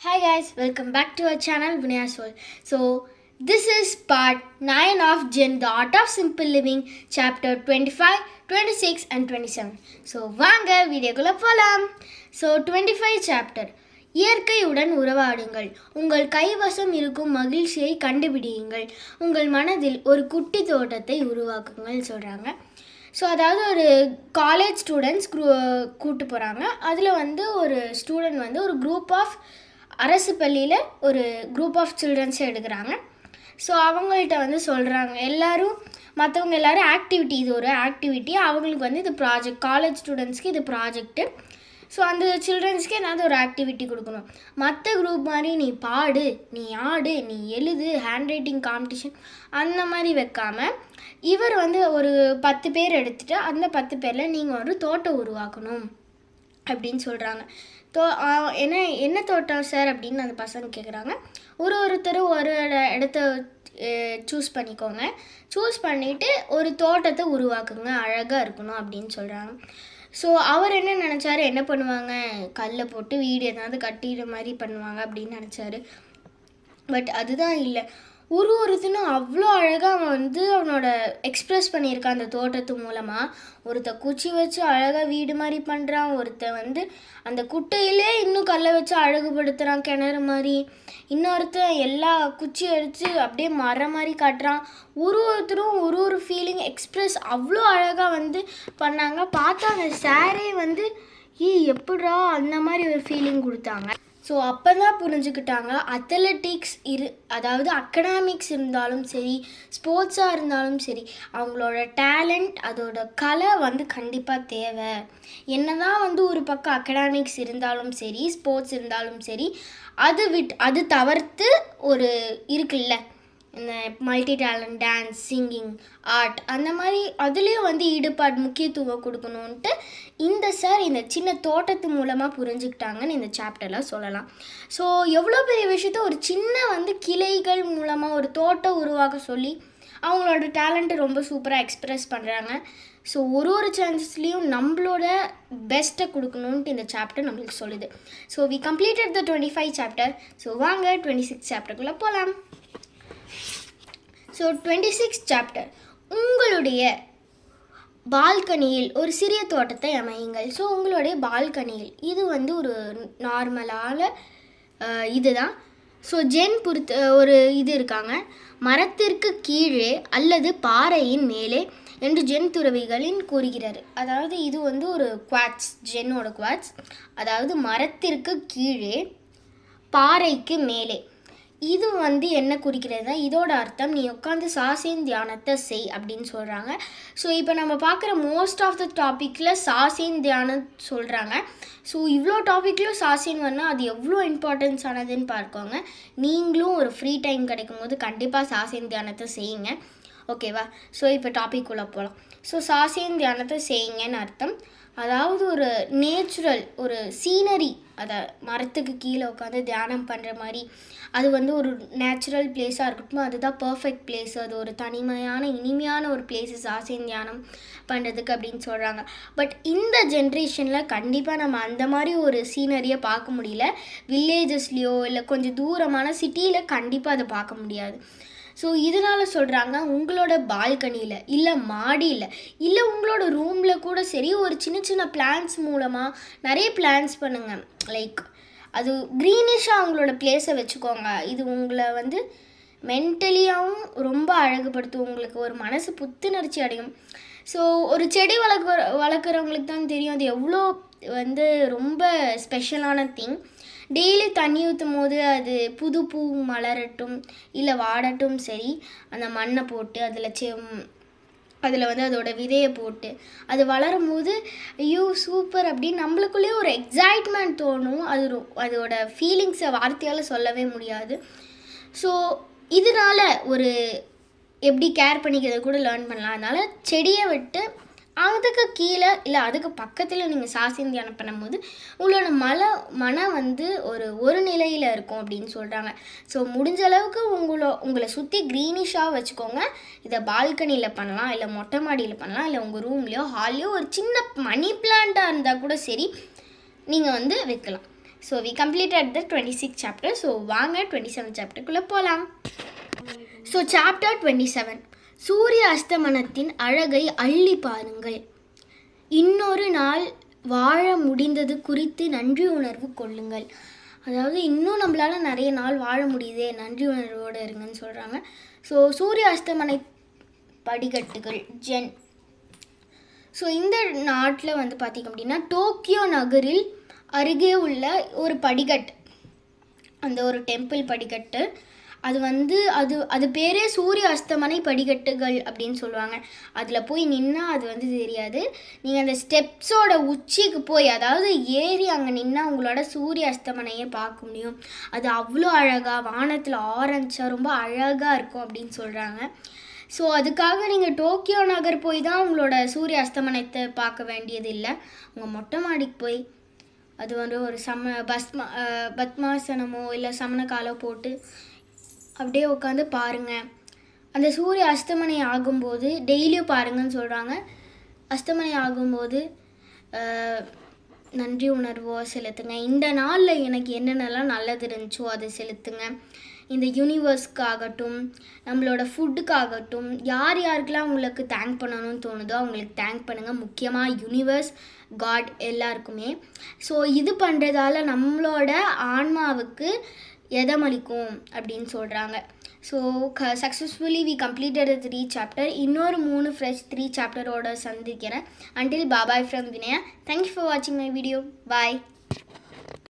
Hi guys, welcome back to our channel Vinaya Soul. So this is part 9 of Jen, The Art of Simple Living, chapter 25, 26 and 27. So வாங்க வீடியோக்குள்ள போலாம். So 25 chapter. இயற்கையுடன் உறவாடுங்கள். உங்கள் கைவசம் இருக்கும் மகிழ்ச்சியை கண்டுபிடியுங்கள். உங்கள் மனதில் ஒரு குட்டி தோட்டத்தை உருவாக்குங்கள் சொல்கிறாங்க. ஸோ அதாவது ஒரு காலேஜ் ஸ்டூடெண்ட்ஸ் கூப்பிட்டு போகிறாங்க. அதில் வந்து ஒரு ஸ்டூடெண்ட் வந்து ஒரு குரூப் ஆஃப் அரசு பள்ளியில் ஒரு குரூப் ஆஃப் சில்ட்ரன்ஸை எடுக்கிறாங்க. ஸோ அவங்கள்ட்ட வந்து சொல்கிறாங்க, மற்றவங்க எல்லோரும் ஆக்டிவிட்டி, இது ஒரு ஆக்டிவிட்டி, அவங்களுக்கு வந்து இது ப்ராஜெக்ட், காலேஜ் ஸ்டூடெண்ட்ஸ்க்கு இது ப்ராஜெக்ட்டு. ஸோ அந்த சில்ட்ரன்ஸ்க்கு ஏதாவது ஒரு ஆக்டிவிட்டி கொடுக்கணும். மற்ற குரூப் மாதிரி நீ பாடு, நீ ஆடு, நீ எழுது, ஹேண்ட் ரைட்டிங் காம்படிஷன் அந்த மாதிரி வைக்காமல் இவர் வந்து ஒரு 10 பேர் எடுத்துகிட்டு அந்த 10 பேரில் நீங்கள் ஒரு தோட்டம் உருவாக்கணும் அப்படின்னு சொல்கிறாங்க. என்ன தோட்டம் சார் அப்படின்னு அந்த பசங்க கேட்குறாங்க. ஒருத்தரும் ஒரு இடத்த சூஸ் பண்ணிக்கோங்க. சூஸ் பண்ணிவிட்டு ஒரு தோட்டத்தை உருவாக்குங்க, அழகாக இருக்கணும் அப்படின்னு சொல்கிறாங்க. ஸோ அவர் என்ன நினச்சாரு, என்ன பண்ணுவாங்க, கல்லை போட்டு வீடு ஏதாவது கட்டிடுற மாதிரி பண்ணுவாங்க அப்படின்னு நினச்சாரு. பட் அதுதான் இல்லை. ஒருத்தனும் அவ்வளோ அழகாக அவன் வந்து அவனோட எக்ஸ்ப்ரெஸ் பண்ணியிருக்கான் அந்த தோட்டத்து மூலமாக. ஒருத்தன் குச்சி வச்சு அழகாக வீடு மாதிரி பண்ணுறான், ஒருத்தன் வந்து அந்த குட்டையிலே இன்னும் கல்லை வச்சு அழகுபடுத்துகிறான் கிணறு மாதிரி, இன்னொருத்தன் எல்லா குச்சி அடித்து அப்படியே மரம் மாதிரி காட்டுறான். ஒருத்தரும் ஒரு ஃபீலிங் எக்ஸ்ப்ரெஸ் அவ்வளோ அழகாக வந்து பண்ணாங்க. பார்த்தா அந்த சாரே வந்து எப்படா அந்த மாதிரி ஒரு ஃபீலிங் கொடுத்தாங்க. ஸோ அப்போ தான் புரிஞ்சுக்கிட்டாங்க, அத்லெட்டிக்ஸ் அதாவது அகடாமிக்ஸ் இருந்தாலும் சரி, ஸ்போர்ட்ஸாக இருந்தாலும் சரி, அவங்களோட டேலண்ட், அதோட கலை வந்து கண்டிப்பாக தேவை. என்ன தான் வந்து ஒரு பக்கம் அகடாமிக்ஸ் இருந்தாலும் சரி, ஸ்போர்ட்ஸ் இருந்தாலும் சரி, அது தவிர்த்து ஒரு இருக்குல்ல, இந்த multi talent, dance, singing, art, அந்த மாதிரி அதுலேயும் வந்து ஈடுபாடு, முக்கியத்துவம் கொடுக்கணுன்ட்டு இந்த சார் இந்த சின்ன தோட்டத்து மூலமாக புரிஞ்சுக்கிட்டாங்கன்னு இந்த சாப்டரில் சொல்லலாம். ஸோ எவ்வளோ பெரிய விஷயத்த ஒரு சின்ன வந்து கிளைகள் மூலமாக ஒரு தோட்டம் உருவாக்க சொல்லி அவங்களோட டேலண்ட்டை ரொம்ப சூப்பராக எக்ஸ்ப்ரெஸ் பண்ணுறாங்க. ஸோ ஒரு சான்சஸ்லேயும் நம்மளோட பெஸ்ட்டை கொடுக்கணுன்ட்டு இந்த சாப்டர் நம்மளுக்கு சொல்லுது. So we completed the 25 chapter. So வாங்க 26 சாப்டருக்குள்ளே போகலாம். ஸோ 26 சாப்டர், உங்களுடைய பால்கனியில் ஒரு சிறிய தோட்டத்தை அமையுங்கள். ஸோ உங்களுடைய பால்கனியில் இது வந்து ஒரு நார்மலான இதுதான். ஸோ ஜென் ஒரு இது இருக்காங்க, மரத்திற்கு கீழே அல்லது பாறையின் மேலே என்று ஜென் துறவிகளின் கூறுகிறார். அதாவது இது வந்து ஒரு குவாட்ஸ், ஜென்னோட குவாட்ஸ், அதாவது மரத்திற்கு கீழே பாறைக்கு மேலே. இது வந்து என்ன குறிக்கிறது, இதோட அர்த்தம் நீ உட்காந்து சாசேன் தியானத்தை செய் அப்படின்னு சொல்கிறாங்க. ஸோ இப்போ நம்ம பார்க்குற மோஸ்ட் ஆஃப் த டாப்பிக்கில் சாசேன் தியானம் சொல்கிறாங்க. ஸோ இவ்வளோ டாப்பிக்லையும் சாசேன் வரணும், அது எவ்வளோ இம்பார்ட்டன்ஸ் ஆனதுன்னு பார்க்கோங்க. நீங்களும் ஒரு ஃப்ரீ டைம் கிடைக்கும் போது கண்டிப்பாக சாசேன் தியானத்தை செய்யுங்க, ஓகேவா? ஸோ இப்போ டாபிக் உள்ள போகலாம். ஸோ சாசேன் தியானத்தை செய்யுங்கன்னு அர்த்தம். அதாவது ஒரு நேச்சுரல் ஒரு சீனரி, அதை மரத்துக்கு கீழே உட்காந்து தியானம் பண்ணுற மாதிரி, அது வந்து ஒரு நேச்சுரல் பிளேஸாக இருக்கட்டும், அதுதான் பர்ஃபெக்ட் பிளேஸ். அது ஒரு தனிமையான இனிமையான ஒரு பிளேஸு சாசேன் தியானம் பண்ணுறதுக்கு அப்படின்னு சொல்கிறாங்க. பட் இந்த ஜென்ரேஷனில் கண்டிப்பாக நம்ம அந்த மாதிரி ஒரு சீனரியை பார்க்க முடியல. வில்லேஜஸ்லேயோ இல்லை கொஞ்சம் தூரமான சிட்டியில் கண்டிப்பாக அதை பார்க்க முடியாது. ஸோ இதனால் சொல்கிறாங்க, உங்களோட பால்கனியில் இல்லை மாடியில் இல்லை உங்களோட ரூமில் கூட சரி, ஒரு சின்ன பிளான்ஸ் மூலமாக நிறைய பிளான்ஸ் பண்ணுங்கள். லைக் அது க்ரீனிஷாக அவங்களோட பிளேஸை வச்சுக்கோங்க. இது உங்களை வந்து மென்டலியாகவும் ரொம்ப அழகுபடுத்தும், உங்களுக்கு ஒரு மனசு புத்துணர்ச்சி அடையும். ஸோ ஒரு செடி வளர்க்குறவங்களுக்கு தான் தெரியும் அது எவ்வளோ வந்து ரொம்ப ஸ்பெஷலான திங். டெய்லி தண்ணி ஊற்றும் போது அது புது பூ மலரட்டும் இல்லை வாடட்டும் சரி, அந்த மண்ணை போட்டு அதில் வந்து அதோட விதையை போட்டு அது வளரும் போது ஐயோ சூப்பர் அப்படின்னு நம்மளுக்குள்ளேயே ஒரு எக்ஸைட்மெண்ட் தோணும். அதோட ஃபீலிங்ஸை வார்த்தையால் சொல்லவே முடியாது. ஸோ இதனால் ஒரு எப்படி கேர் பண்ணிக்கிறத கூட லேர்ன் பண்ணலாம். அதனால் செடியை விட்டு அதுக்கு கீழே இல்லை அதுக்கு பக்கத்தில் நீங்கள் சாசேன் தியானம் பண்ணும்போது உங்களோட மனம் வந்து ஒரு நிலையில் இருக்கும் அப்படின்னு சொல்கிறாங்க. ஸோ முடிஞ்ச அளவுக்கு உங்களை சுற்றி க்ரீனிஷாக வச்சுக்கோங்க. இதை பால்கனியில் பண்ணலாம், இல்லை மொட்டை மாடியில் பண்ணலாம், இல்லை உங்கள் ரூம்லேயோ ஹால்லையோ ஒரு சின்ன மணி பிளான்ட்டாக இருந்தால் கூட சரி நீங்கள் வந்து வைக்கலாம். So we completed the 26 chapter. So வாங்க 27 சாப்டருக்குள்ளே போகலாம். ஸோ சாப்டர் 27, சூரிய அஸ்தமனத்தின் அழகை அள்ளி பாருங்கள். இன்னொரு நாள் வாழ முடிந்தது குறித்து நன்றி உணர்வு கொள்ளுங்கள். அதாவது இன்னும் நம்மளால் நிறைய நாள் வாழ முடியுதே, நன்றி உணர்வோடு இருங்கன்னு சொல்கிறாங்க. ஸோ சூரிய அஸ்தமன படிக்கட்டுகள் ஜென். ஸோ இந்த நாட்டில் வந்து பார்த்திங்க அப்படின்னா டோக்கியோ நகரில் அருகே உள்ள ஒரு படிக்கட்டு, அந்த ஒரு டெம்பிள் படிக்கட்டு, அது வந்து அது பேரே சூரிய அஸ்தமனை படிக்கட்டுகள் அப்படின்னு சொல்லுவாங்க. அதில் போய் நின்னால் அது வந்து தெரியாது. நீங்கள் அந்த ஸ்டெப்ஸோட உச்சிக்கு போய், அதாவது ஏறி அங்கே நின்னால் உங்களோட சூரிய அஸ்தமனையே பார்க்க முடியும். அது அவ்வளோ அழகாக வானத்தில் ஆரஞ்சாக ரொம்ப அழகாக இருக்கும் அப்படின்னு சொல்கிறாங்க. ஸோ அதுக்காக நீங்கள் டோக்கியோ நகர் போய் தான் உங்களோட சூரிய அஸ்தமனத்தை பார்க்க வேண்டியது இல்லை. உங்கள் மொட்டை மாடிக்கு போய் அது வந்து ஒரு பத்மாசனமோ இல்லை சமணக்காலோ போட்டு அப்படியே உட்காந்து பாருங்கள். அந்த சூரிய அஸ்தமனை ஆகும்போது டெய்லியும் பாருங்கன்னு சொல்கிறாங்க. அஸ்தமனை ஆகும்போது நன்றி உணர்வோ செலுத்துங்க. இந்த நாளில் எனக்கு என்னென்னலாம் நல்லது இருந்துச்சோ அதை செலுத்துங்க. இந்த யூனிவர்ஸ்க்காகட்டும், நம்மளோட ஃபுட்டுக்காகட்டும், யார் யாருக்கெல்லாம் உங்களுக்கு தேங்க் பண்ணணும்னு தோணுதோ அவங்களுக்கு தேங்க் பண்ணுங்கள். முக்கியமாக யூனிவர்ஸ், காட் எல்லாருக்குமே. ஸோ இது பண்ணுறதால நம்மளோட ஆன்மாவுக்கு எதமளிக்கும் அப்படின்னு சொல்கிறாங்க. So successfully we completed 3 chapter. இன்னொரு 3 ஃப்ரெஷ் 3 சாப்டரோட சந்திக்கிறேன். Until bye bye from Vinaya. Thank you for வாட்சிங் மை வீடியோ. பாய்.